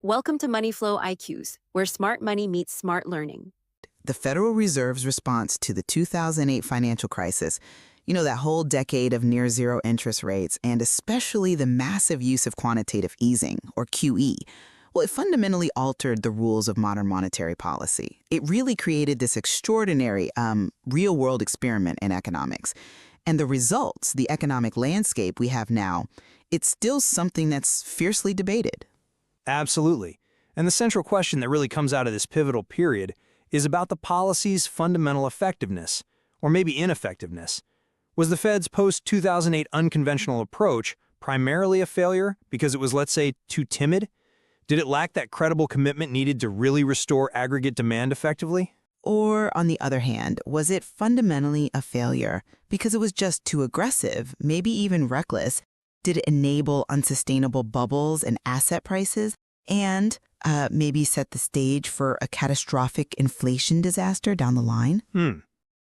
Welcome to Money Flow IQs, where smart money meets smart learning. The Federal Reserve's response to the 2008 financial crisis, that whole decade of near zero interest rates, and especially the massive use of quantitative easing, or QE, well, it fundamentally altered the rules of modern monetary policy. It really created this extraordinary real-world experiment in economics. And the results, the economic landscape we have now, it's still something that's fiercely debated. Absolutely. And the central question that really comes out of this pivotal period is about the policy's fundamental effectiveness, or maybe ineffectiveness. Was the Fed's post-2008 unconventional approach primarily a failure because it was, let's say, too timid? Did it lack that credible commitment needed to really restore aggregate demand effectively? Or, on the other hand, was it fundamentally a failure because it was just too aggressive, maybe even reckless? Did it enable unsustainable bubbles and asset prices and maybe set the stage for a catastrophic inflation disaster down the line?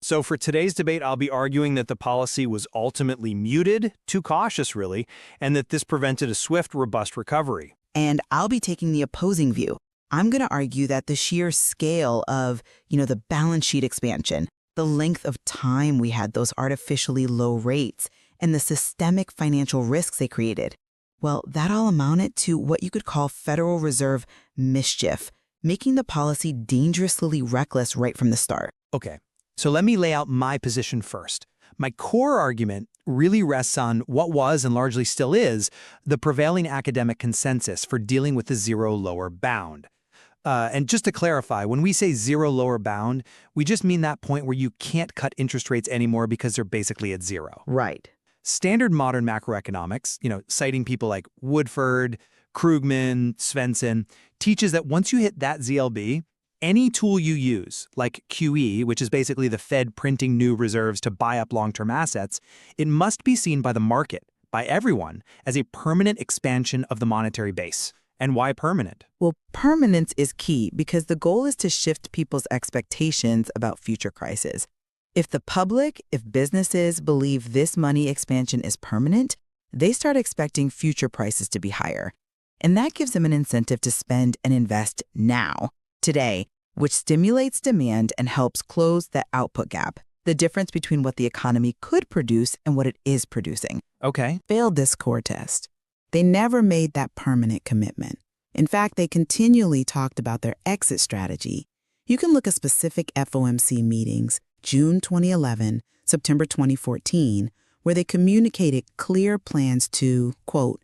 So for today's debate, I'll be arguing that the policy was ultimately muted, too cautious really, and that this prevented a swift, robust recovery. And I'll be taking the opposing view. I'm going to argue that the sheer scale of, the balance sheet expansion, the length of time we had those artificially low rates, and the systemic financial risks they created, well, that all amounted to what you could call Federal Reserve mischief, making the policy dangerously reckless right from the start. Okay, so let me lay out my position first. My core argument really rests on what was, and largely still is, the prevailing academic consensus for dealing with the zero lower bound. And just to clarify, when we say zero lower bound, we just mean that point where you can't cut interest rates anymore because they're basically at zero. Right. Standard modern macroeconomics, citing people like Woodford, Krugman, Svensson, teaches that once you hit that ZLB, any tool you use, like QE, which is basically the Fed printing new reserves to buy up long-term assets, it must be seen by the market, by everyone, as a permanent expansion of the monetary base. And why permanent? Well, permanence is key because the goal is to shift people's expectations about future crises. If the public, if businesses believe this money expansion is permanent, they start expecting future prices to be higher. And that gives them an incentive to spend and invest now, today, which stimulates demand and helps close the output gap, the difference between what the economy could produce and what it is producing. Okay. Failed this core test. They never made that permanent commitment. In fact, they continually talked about their exit strategy. You can look at specific FOMC meetings, June 2011, September 2014, where they communicated clear plans to, quote,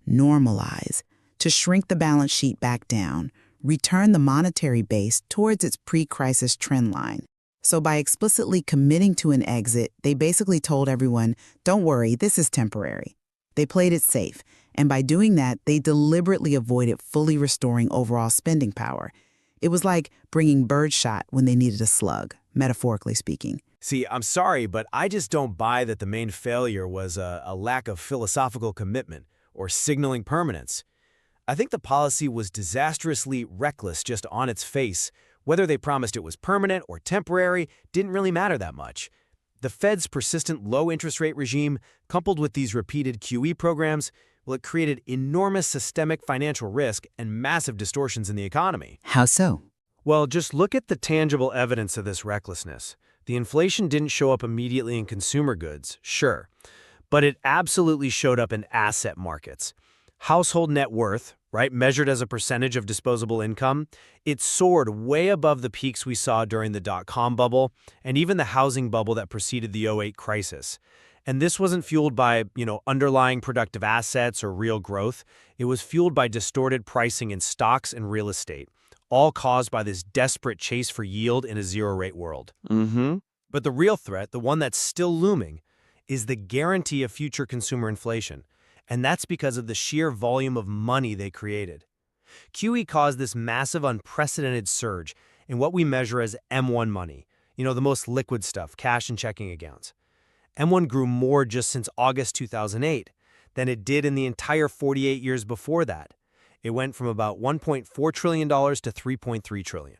normalize, to shrink the balance sheet back down, return the monetary base towards its pre-crisis trend line. So by explicitly committing to an exit, they basically told everyone, don't worry, this is temporary. They played it safe, and by doing that, they deliberately avoided fully restoring overall spending power. It was like bringing birdshot when they needed a slug, metaphorically speaking. See, I'm sorry, but I just don't buy that the main failure was a lack of philosophical commitment or signaling permanence. I think the policy was disastrously reckless just on its face. Whether they promised it was permanent or temporary didn't really matter that much. The Fed's persistent low interest rate regime, coupled with these repeated QE programs, well, it created enormous systemic financial risk and massive distortions in the economy. How so? Well, just look at the tangible evidence of this recklessness. The inflation didn't show up immediately in consumer goods, sure, but it absolutely showed up in asset markets. Household net worth, right, measured as a percentage of disposable income, it soared way above the peaks we saw during the dot-com bubble and even the housing bubble that preceded the '08 crisis. And this wasn't fueled by, underlying productive assets or real growth. It was fueled by distorted pricing in stocks and real estate, all caused by this desperate chase for yield in a zero-rate world. But the real threat, the one that's still looming, is the guarantee of future consumer inflation. And that's because of the sheer volume of money they created. QE caused this massive, unprecedented surge in what we measure as M1 money, the most liquid stuff, cash and checking accounts. M1 grew more just since August 2008 than it did in the entire 48 years before that. It went from about $1.4 trillion to $3.3 trillion.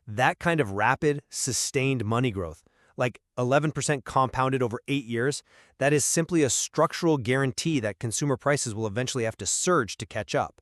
That kind of rapid, sustained money growth, like 11% compounded over 8 years, that is simply a structural guarantee that consumer prices will eventually have to surge to catch up.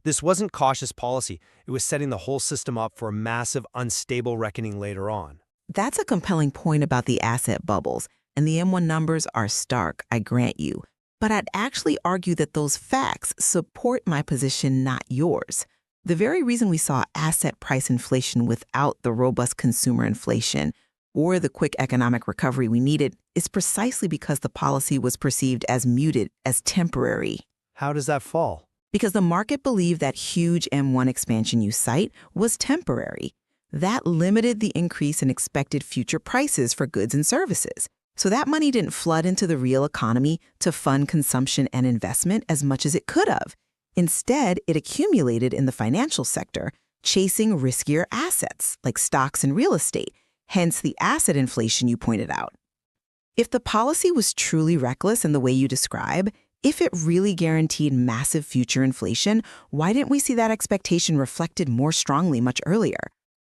This wasn't cautious policy. It was setting the whole system up for a massive, unstable reckoning later on. That's a compelling point about the asset bubbles, and the M1 numbers are stark, I grant you. But I'd actually argue that those facts support my position, not yours. The very reason we saw asset price inflation without the robust consumer inflation or the quick economic recovery we needed is precisely because the policy was perceived as muted, as temporary. How does that fall? Because the market believed that huge M1 expansion you cite was temporary. That limited the increase in expected future prices for goods and services. So that money didn't flood into the real economy to fund consumption and investment as much as it could have. Instead, it accumulated in the financial sector, chasing riskier assets like stocks and real estate, hence the asset inflation you pointed out. If the policy was truly reckless in the way you describe, if it really guaranteed massive future inflation, why didn't we see that expectation reflected more strongly much earlier?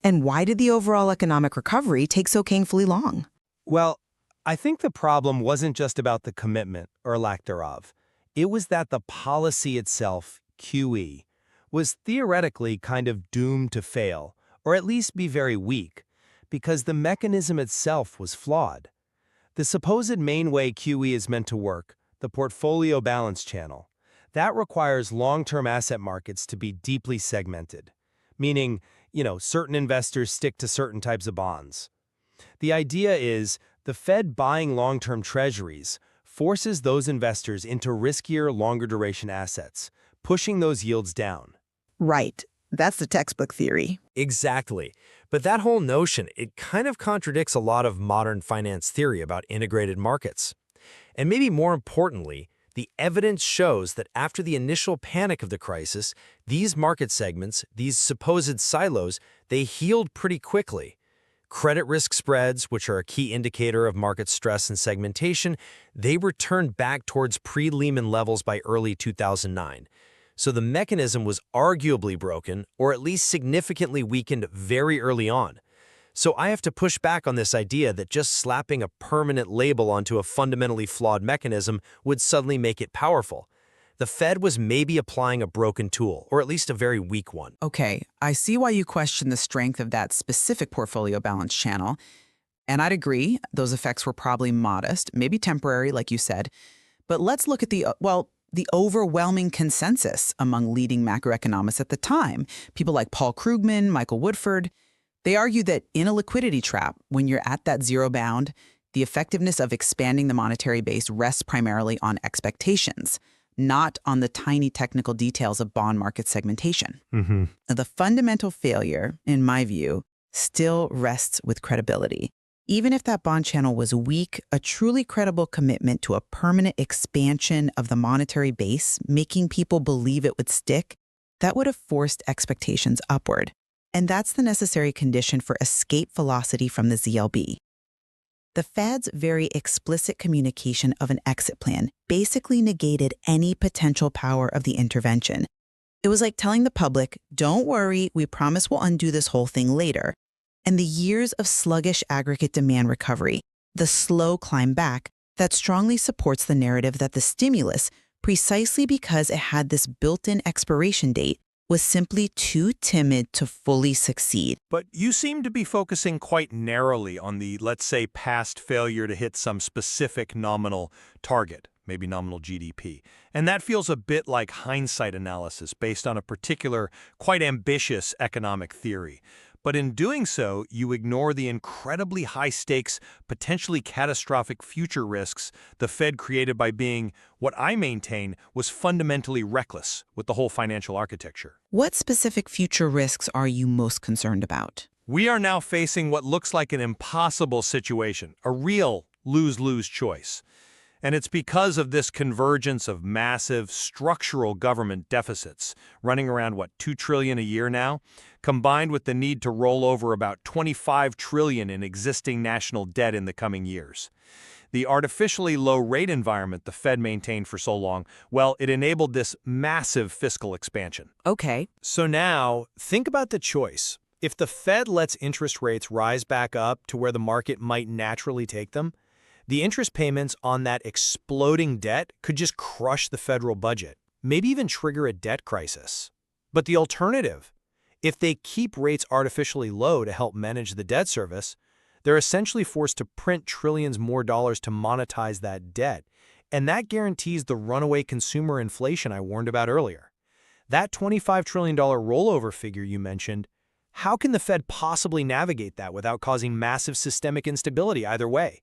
And why did the overall economic recovery take so painfully long? Well, I think the problem wasn't just about the commitment or lack thereof. It was that the policy itself, QE, was theoretically kind of doomed to fail, or at least be very weak, because the mechanism itself was flawed. The supposed main way QE is meant to work, the portfolio balance channel, that requires long-term asset markets to be deeply segmented, meaning, certain investors stick to certain types of bonds. The idea is the Fed buying long-term treasuries forces those investors into riskier, longer-duration assets, pushing those yields down. Right. That's the textbook theory. Exactly. But that whole notion, it kind of contradicts a lot of modern finance theory about integrated markets. And maybe more importantly, the evidence shows that after the initial panic of the crisis, these market segments, these supposed silos, they healed pretty quickly. Credit risk spreads, which are a key indicator of market stress and segmentation, they returned back towards pre-Lehman levels by early 2009. So the mechanism was arguably broken, or at least significantly weakened very early on. So I have to push back on this idea that just slapping a permanent label onto a fundamentally flawed mechanism would suddenly make it powerful. The Fed was maybe applying a broken tool, or at least a very weak one. Okay, I see why you question the strength of that specific portfolio balance channel. And I'd agree, those effects were probably modest, maybe temporary, like you said. But let's look at the overwhelming consensus among leading macroeconomists at the time. People like Paul Krugman, Michael Woodford, they argue that in a liquidity trap, when you're at that zero bound, the effectiveness of expanding the monetary base rests primarily on expectations, not on the tiny technical details of bond market segmentation. Now, the fundamental failure, in my view, still rests with credibility. Even if that bond channel was weak, a truly credible commitment to a permanent expansion of the monetary base, making people believe it would stick, that would have forced expectations upward. And that's the necessary condition for escape velocity from the ZLB. The Fed's very explicit communication of an exit plan basically negated any potential power of the intervention. It was like telling the public, don't worry, we promise we'll undo this whole thing later. And the years of sluggish aggregate demand recovery, the slow climb back, that strongly supports the narrative that the stimulus, precisely because it had this built-in expiration date, was simply too timid to fully succeed. But you seem to be focusing quite narrowly on the, let's say, past failure to hit some specific nominal target, maybe nominal GDP. And that feels a bit like hindsight analysis based on a particular, quite ambitious economic theory. But in doing so, you ignore the incredibly high-stakes, potentially catastrophic future risks the Fed created by being, what I maintain, was fundamentally reckless with the whole financial architecture. What specific future risks are you most concerned about? We are now facing what looks like an impossible situation, a real lose-lose choice. And it's because of this convergence of massive structural government deficits, running around, $2 trillion a year now, combined with the need to roll over about $25 trillion in existing national debt in the coming years. The artificially low rate environment the Fed maintained for so long, well, it enabled this massive fiscal expansion. Okay. So now, think about the choice. If the Fed lets interest rates rise back up to where the market might naturally take them, the interest payments on that exploding debt could just crush the federal budget, maybe even trigger a debt crisis. But the alternative, if they keep rates artificially low to help manage the debt service, they're essentially forced to print trillions more dollars to monetize that debt. And that guarantees the runaway consumer inflation I warned about earlier. That $25 trillion rollover figure you mentioned, how can the Fed possibly navigate that without causing massive systemic instability either way?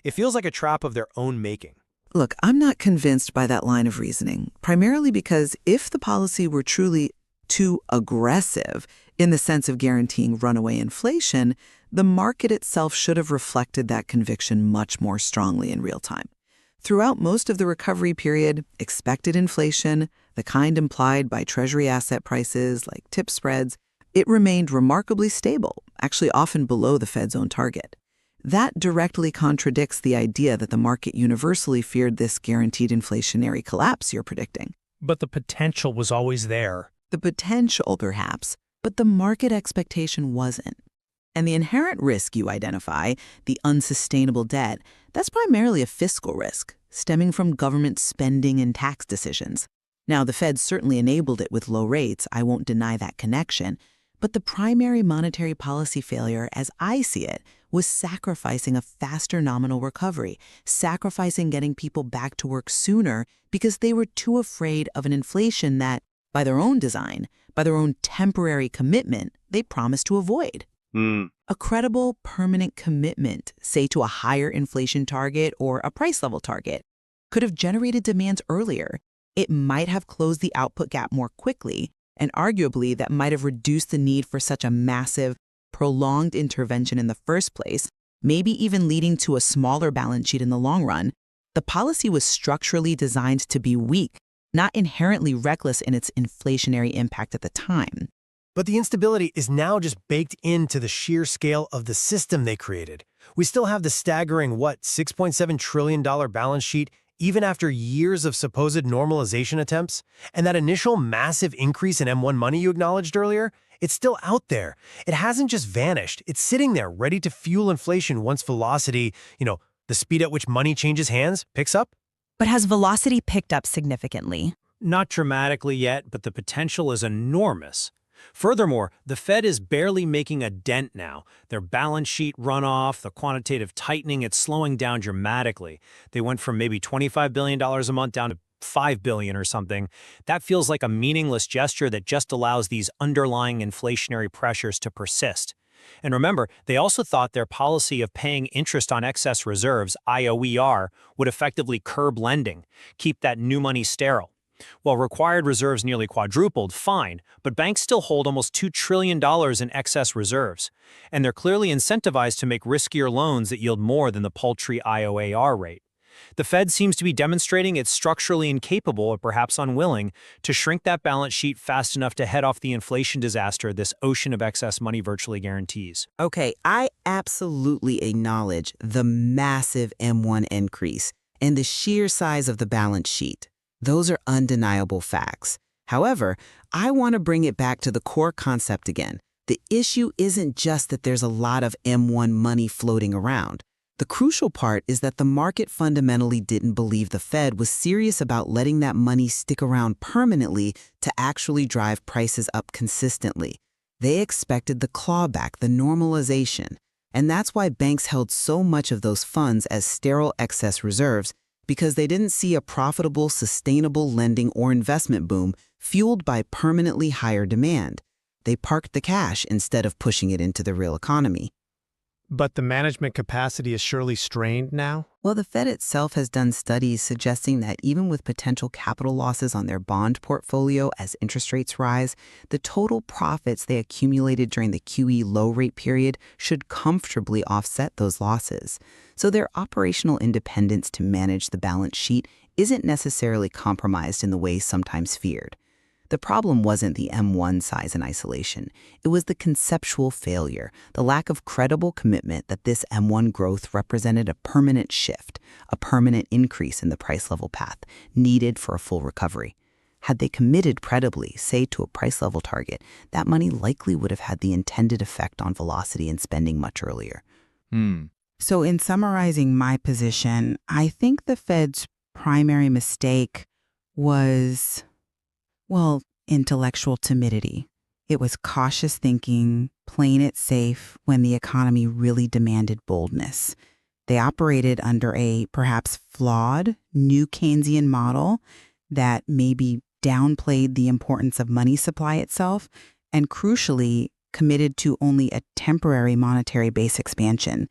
It feels like a trap of their own making. Look, I'm not convinced by that line of reasoning, primarily because if the policy were truly too aggressive in the sense of guaranteeing runaway inflation, the market itself should have reflected that conviction much more strongly in real time. Throughout most of the recovery period, expected inflation, the kind implied by Treasury asset prices like tip spreads, it remained remarkably stable, actually often below the Fed's own target. That directly contradicts the idea that the market universally feared this guaranteed inflationary collapse you're predicting. But the potential was always there. The potential, perhaps, but the market expectation wasn't. And the inherent risk you identify, the unsustainable debt, that's primarily a fiscal risk, stemming from government spending and tax decisions. Now, the Fed certainly enabled it with low rates, I won't deny that connection, but the primary monetary policy failure, as I see it, was sacrificing a faster nominal recovery, sacrificing getting people back to work sooner because they were too afraid of an inflation that, by their own design, by their own temporary commitment, they promised to avoid. A credible, permanent commitment, say to a higher inflation target or a price level target, could have generated demands earlier. It might have closed the output gap more quickly, and arguably that might have reduced the need for such a massive, prolonged intervention in the first place, maybe even leading to a smaller balance sheet in the long run. The policy was structurally designed to be weak, not inherently reckless in its inflationary impact at the time. But the instability is now just baked into the sheer scale of the system they created. We still have the staggering, $6.7 trillion balance sheet, even after years of supposed normalization attempts. And that initial massive increase in M1 money you acknowledged earlier, it's still out there. It hasn't just vanished. It's sitting there, ready to fuel inflation once velocity, the speed at which money changes hands, picks up. But has velocity picked up significantly? Not dramatically yet, but the potential is enormous. Furthermore, the Fed is barely making a dent now. Their balance sheet runoff, the quantitative tightening, it's slowing down dramatically. They went from maybe $25 billion a month down to $5 billion or something. That feels like a meaningless gesture that just allows these underlying inflationary pressures to persist. And remember, they also thought their policy of paying interest on excess reserves, IOER, would effectively curb lending, keep that new money sterile. While required reserves nearly quadrupled, fine, but banks still hold almost $2 trillion in excess reserves. And they're clearly incentivized to make riskier loans that yield more than the paltry IOER rate. The Fed seems to be demonstrating it's structurally incapable, or perhaps unwilling, to shrink that balance sheet fast enough to head off the inflation disaster this ocean of excess money virtually guarantees. Okay, I absolutely acknowledge the massive M1 increase and the sheer size of the balance sheet. Those are undeniable facts. However, I want to bring it back to the core concept again. The issue isn't just that there's a lot of M1 money floating around. The crucial part is that the market fundamentally didn't believe the Fed was serious about letting that money stick around permanently to actually drive prices up consistently. They expected the clawback, the normalization. And that's why banks held so much of those funds as sterile excess reserves, because they didn't see a profitable, sustainable lending or investment boom fueled by permanently higher demand. They parked the cash instead of pushing it into the real economy. But the management capacity is surely strained now? Well, the Fed itself has done studies suggesting that even with potential capital losses on their bond portfolio as interest rates rise, the total profits they accumulated during the QE low-rate period should comfortably offset those losses. So their operational independence to manage the balance sheet isn't necessarily compromised in the way sometimes feared. The problem wasn't the M1 size in isolation. It was the conceptual failure, the lack of credible commitment that this M1 growth represented a permanent shift, a permanent increase in the price level path needed for a full recovery. Had they committed credibly, say to a price level target, that money likely would have had the intended effect on velocity and spending much earlier. So in summarizing my position, I think the Fed's primary mistake was, well, intellectual timidity. It was cautious thinking, playing it safe when the economy really demanded boldness. They operated under a perhaps flawed new Keynesian model that maybe downplayed the importance of money supply itself and, crucially, committed to only a temporary monetary base expansion.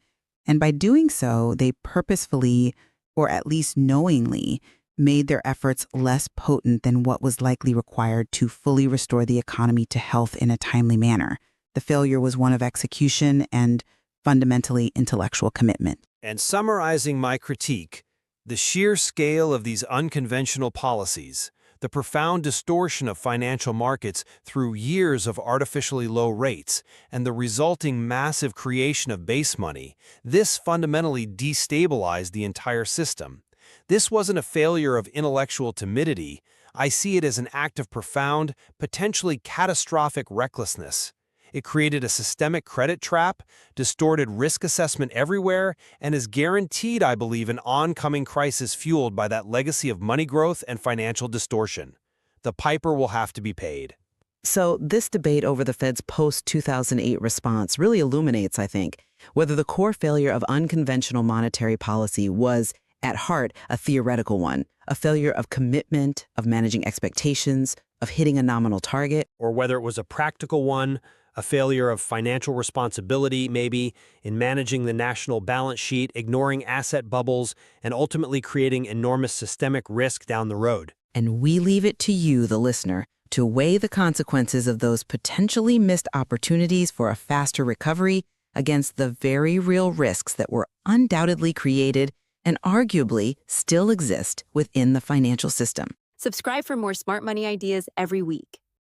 And by doing so, they purposefully, or at least knowingly, made their efforts less potent than what was likely required to fully restore the economy to health in a timely manner. The failure was one of execution and fundamentally intellectual commitment. And summarizing my critique, the sheer scale of these unconventional policies, the profound distortion of financial markets through years of artificially low rates, and the resulting massive creation of base money, this fundamentally destabilized the entire system. This wasn't a failure of intellectual timidity. I see it as an act of profound, potentially catastrophic recklessness. It created a systemic credit trap, distorted risk assessment everywhere, and is guaranteed, I believe, an oncoming crisis fueled by that legacy of money growth and financial distortion. The piper will have to be paid. So this debate over the Fed's post-2008 response really illuminates, I think, whether the core failure of unconventional monetary policy was, at heart, a theoretical one, a failure of commitment, of managing expectations, of hitting a nominal target, Or whether it was a practical one, a failure of financial responsibility, maybe, in managing the national balance sheet, ignoring asset bubbles, and ultimately creating enormous systemic risk down the road. and we leave it to you, the listener, to weigh the consequences of those potentially missed opportunities for a faster recovery against the very real risks that were undoubtedly created and arguably still exist within the financial system. Subscribe for more smart money ideas every week.